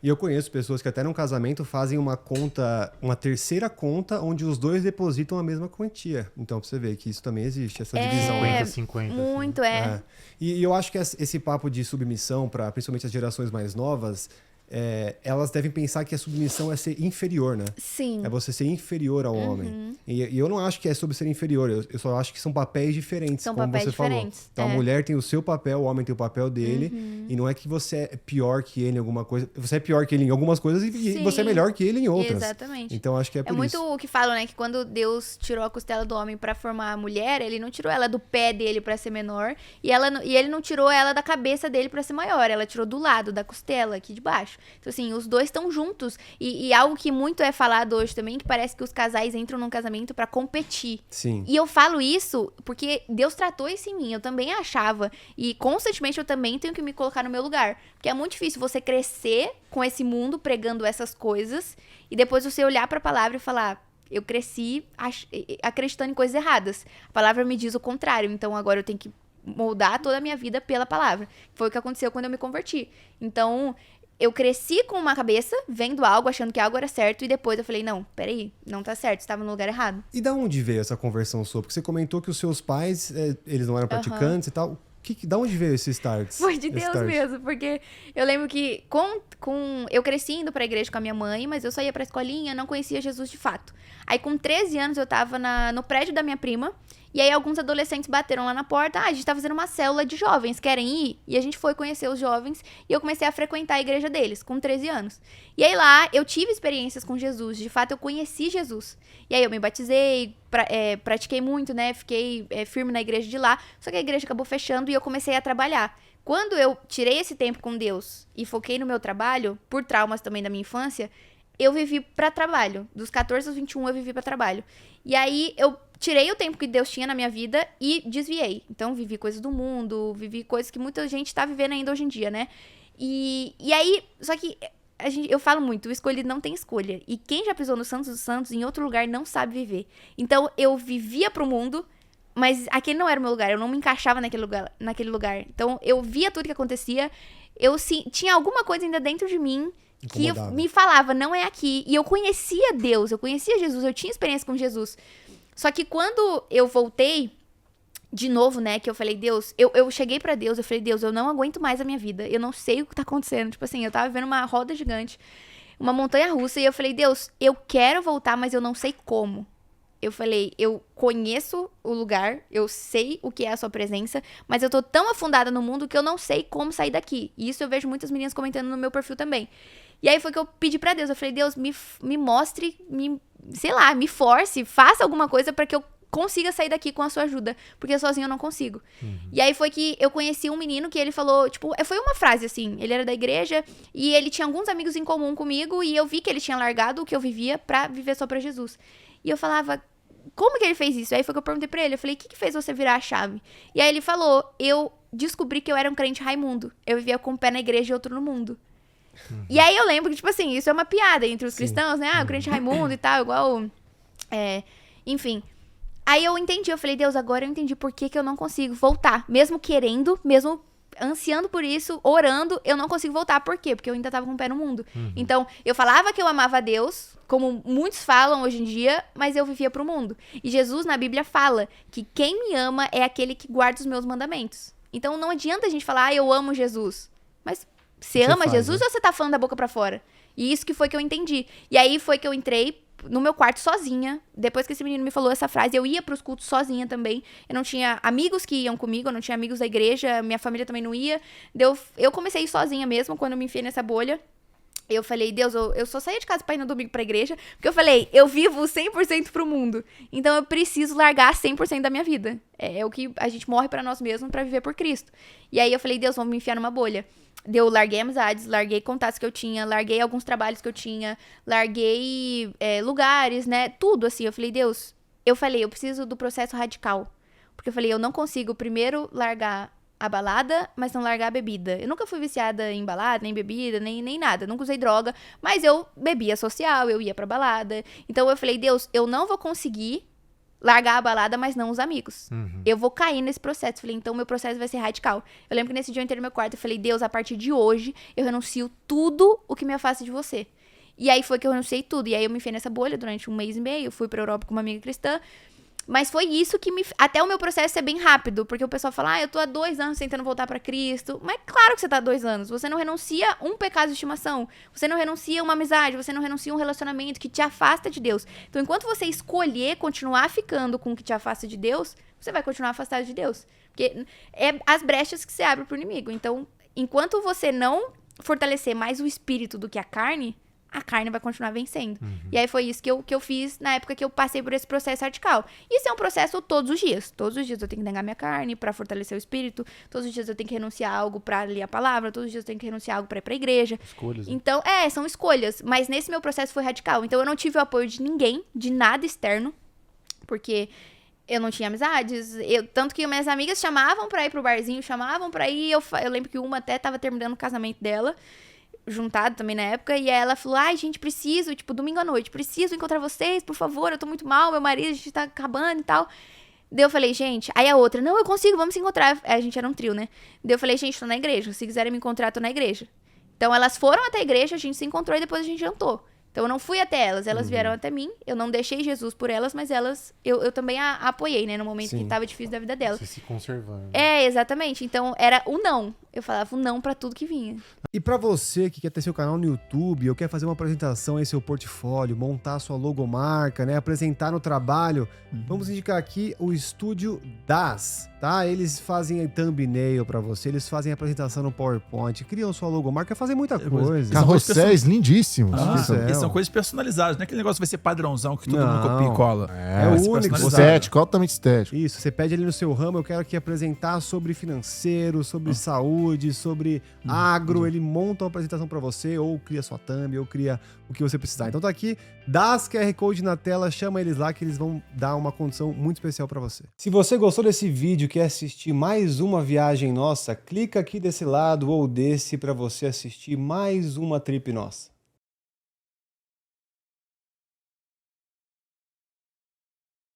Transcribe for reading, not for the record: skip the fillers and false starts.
E eu conheço pessoas que até num casamento fazem uma conta, uma terceira conta, onde os dois depositam a mesma quantia. Então, pra você ver que isso também existe, essa divisão. 50-50. Muito, E eu acho que esse papo de submissão, para principalmente as gerações mais novas, elas devem pensar que a submissão é ser inferior, né? Sim. É você ser inferior ao homem. E eu não acho que é sobre ser inferior, eu só acho que são papéis diferentes, São como papéis você diferentes, falou. Então a mulher tem o seu papel, o homem tem o papel dele, e não é que você é pior que ele em alguma coisa. Você é pior que ele em algumas coisas e você é melhor que ele em outras. Exatamente. Então acho que é por muito isso. o que falam, né? Que quando Deus tirou a costela do homem pra formar a mulher, ele não tirou ela do pé dele pra ser menor, e ele não tirou ela da cabeça dele pra ser maior, ela tirou do lado, da costela, aqui de baixo. Então assim, os dois estão juntos. E algo que muito é falado hoje também, que parece que os casais entram num casamento pra competir. Sim. E eu falo isso porque Deus tratou isso em mim. Eu também achava. E constantemente eu também tenho que me colocar no meu lugar. Porque é muito difícil você crescer com esse mundo pregando essas coisas e depois você olhar pra palavra e falar: eu cresci acreditando em coisas erradas. A palavra me diz o contrário. Então agora eu tenho que moldar toda a minha vida pela palavra. Foi o que aconteceu quando eu me converti. Então eu cresci com uma cabeça, vendo algo, achando que algo era certo, e depois eu falei: não, peraí, não tá certo, estava no lugar errado. E da onde veio essa conversão sua? Porque você comentou que os seus pais, eles não eram praticantes e tal. Da onde veio esse start? Foi de Deus mesmo, porque eu lembro que eu cresci indo pra igreja com a minha mãe, mas eu só ia pra escolinha, não conhecia Jesus de fato. Aí com 13 anos eu tava no prédio da minha prima, e aí alguns adolescentes bateram lá na porta: a gente tá fazendo uma célula de jovens, querem ir? E a gente foi conhecer os jovens, e eu comecei a frequentar a igreja deles, com 13 anos. E aí lá eu tive experiências com Jesus, de fato eu conheci Jesus. E aí eu me batizei, pratiquei muito, né, fiquei firme na igreja de lá, só que a igreja acabou fechando e eu comecei a trabalhar. Quando eu tirei esse tempo com Deus e foquei no meu trabalho, por traumas também da minha infância, eu vivi pra trabalho. Dos 14 aos 21 eu vivi pra trabalho. E aí eu tirei o tempo que Deus tinha na minha vida e desviei. Então vivi coisas do mundo, vivi coisas que muita gente tá vivendo ainda hoje em dia, né? E aí, só que eu falo muito, o escolhido não tem escolha. E quem já pisou no Santos dos Santos, em outro lugar, não sabe viver. Então eu vivia pro mundo, mas aquele não era o meu lugar, eu não me encaixava naquele lugar. Então eu via tudo que acontecia, tinha alguma coisa ainda dentro de mim que me falava: não é aqui. E eu conhecia Deus, eu conhecia Jesus, eu tinha experiência com Jesus. Só que quando eu voltei de novo, né, que eu falei: Deus, eu cheguei pra Deus, eu falei: Deus, eu não aguento mais a minha vida, eu não sei o que tá acontecendo. Tipo assim, eu tava vivendo uma roda gigante, uma montanha russa, e eu falei: Deus, eu quero voltar, mas eu não sei como. Eu falei: eu conheço o lugar, eu sei o que é a sua presença, mas eu tô tão afundada no mundo que eu não sei como sair daqui. E isso eu vejo muitas meninas comentando no meu perfil também. E aí foi que eu pedi pra Deus, eu falei: Deus, me mostre, sei lá, me force, faça alguma coisa pra que eu consiga sair daqui com a sua ajuda, porque sozinho eu não consigo. E aí foi que eu conheci um menino que ele falou, tipo, foi uma frase assim, ele era da igreja e ele tinha alguns amigos em comum comigo e eu vi que ele tinha largado o que eu vivia pra viver só pra Jesus. E eu falava: como que ele fez isso? Aí foi que eu perguntei pra ele, eu falei: o que fez você virar a chave? E aí ele falou: eu descobri que eu era um crente Raimundo, eu vivia com um pé na igreja e outro no mundo. E aí eu lembro que, tipo assim, isso é uma piada entre os cristãos, né? O crente Raimundo e tal, igual... enfim. Aí eu entendi, eu falei: Deus, agora eu entendi por que eu não consigo voltar. Mesmo querendo, mesmo ansiando por isso, orando, eu não consigo voltar. Por quê? Porque eu ainda tava com o pé no mundo. Então, eu falava que eu amava a Deus, como muitos falam hoje em dia, mas eu vivia pro mundo. E Jesus, na Bíblia, fala que quem me ama é aquele que guarda os meus mandamentos. Então, não adianta a gente falar: eu amo Jesus. Mas você ama Jesus, né? Ou você tá falando da boca pra fora? E isso que foi que eu entendi. E aí foi que eu entrei no meu quarto sozinha. Depois que esse menino me falou essa frase, eu ia pros cultos sozinha também. Eu não tinha amigos que iam comigo, eu não tinha amigos da igreja, minha família também não ia. Eu comecei a ir sozinha mesmo, quando eu me enfiei nessa bolha. Eu falei: Deus, eu só saía de casa pra ir no domingo pra igreja, porque eu falei: eu vivo 100% pro mundo. Então eu preciso largar 100% da minha vida. É o que a gente morre pra nós mesmos pra viver por Cristo. E aí eu falei: Deus, vamos me enfiar numa bolha. Eu larguei amizades, larguei contatos que eu tinha, larguei alguns trabalhos que eu tinha, larguei lugares, né? Tudo assim. Eu falei: Deus, eu preciso do processo radical. Porque eu falei: eu não consigo primeiro largar a balada, mas não largar a bebida. Eu nunca fui viciada em balada, nem bebida, nem nada. Nunca usei droga, mas eu bebia social, eu ia pra balada. Então eu falei: Deus, eu não vou conseguir largar a balada, mas não os amigos. Eu vou cair nesse processo. Falei, então meu processo vai ser radical. Eu lembro que nesse dia eu entrei no meu quarto e falei, Deus, a partir de hoje, eu renuncio tudo o que me afasta de você. E aí foi que eu renunciei tudo. E aí eu me enfiei nessa bolha durante 1 mês e meio. Fui pra Europa com uma amiga cristã. Mas foi isso que me... Até o meu processo é bem rápido. Porque o pessoal fala, eu tô há 2 anos tentando voltar pra Cristo. Mas claro que você tá há 2 anos. Você não renuncia um pecado de estimação. Você não renuncia uma amizade. Você não renuncia um relacionamento que te afasta de Deus. Então, enquanto você escolher continuar ficando com o que te afasta de Deus, você vai continuar afastado de Deus. Porque é as brechas que você abre pro inimigo. Então, enquanto você não fortalecer mais o espírito do que a carne vai continuar vencendo. E aí foi isso que eu fiz na época que eu passei por esse processo radical. Isso é um processo todos os dias. Todos os dias eu tenho que negar minha carne pra fortalecer o espírito. Todos os dias eu tenho que renunciar a algo pra ler a palavra. Todos os dias eu tenho que renunciar a algo pra ir pra igreja. Escolhas. Né? Então, são escolhas. Mas nesse meu processo foi radical. Então eu não tive o apoio de ninguém, de nada externo. Porque eu não tinha amizades. Tanto que minhas amigas chamavam pra ir pro barzinho, chamavam pra ir. Eu lembro que uma até tava terminando o casamento dela, juntado também na época, e aí ela falou, gente, preciso, tipo, domingo à noite, preciso encontrar vocês, por favor, eu tô muito mal, meu marido, a gente tá acabando e tal. Daí eu falei, gente, aí a outra, não, eu consigo, vamos se encontrar. A gente era um trio, né? Daí eu falei, gente, tô na igreja, se quiserem me encontrar, tô na igreja. Então elas foram até a igreja, a gente se encontrou e depois a gente jantou. Então eu não fui até elas vieram até mim, eu não deixei Jesus por elas, mas eu também a apoiei, né, no momento que tava difícil da vida delas. Você se conservando. Exatamente, então era o não. Eu falava o não pra tudo que vinha. E pra você que quer ter seu canal no YouTube ou quer fazer uma apresentação em seu portfólio, montar sua logomarca, né, apresentar no trabalho, vamos indicar aqui o Estúdio Das, tá? Eles fazem thumbnail pra você, eles fazem apresentação no PowerPoint, criam sua logomarca, fazem muita coisa. Carrosséis lindíssimos. E são coisas personalizadas, não é aquele negócio que vai ser padrãozão que todo mundo copia e cola. É o único. Estético, altamente estético. Isso, você pede ali no seu ramo, eu quero aqui apresentar sobre financeiro, sobre saúde, sobre agro, ele monta uma apresentação pra você, ou cria sua thumb, ou cria o que você precisar. Então tá aqui, dá as QR Code na tela, chama eles lá que eles vão dar uma condição muito especial pra você. Se você gostou desse vídeo e quer assistir mais uma viagem nossa, clica aqui desse lado ou desse pra você assistir mais uma trip nossa.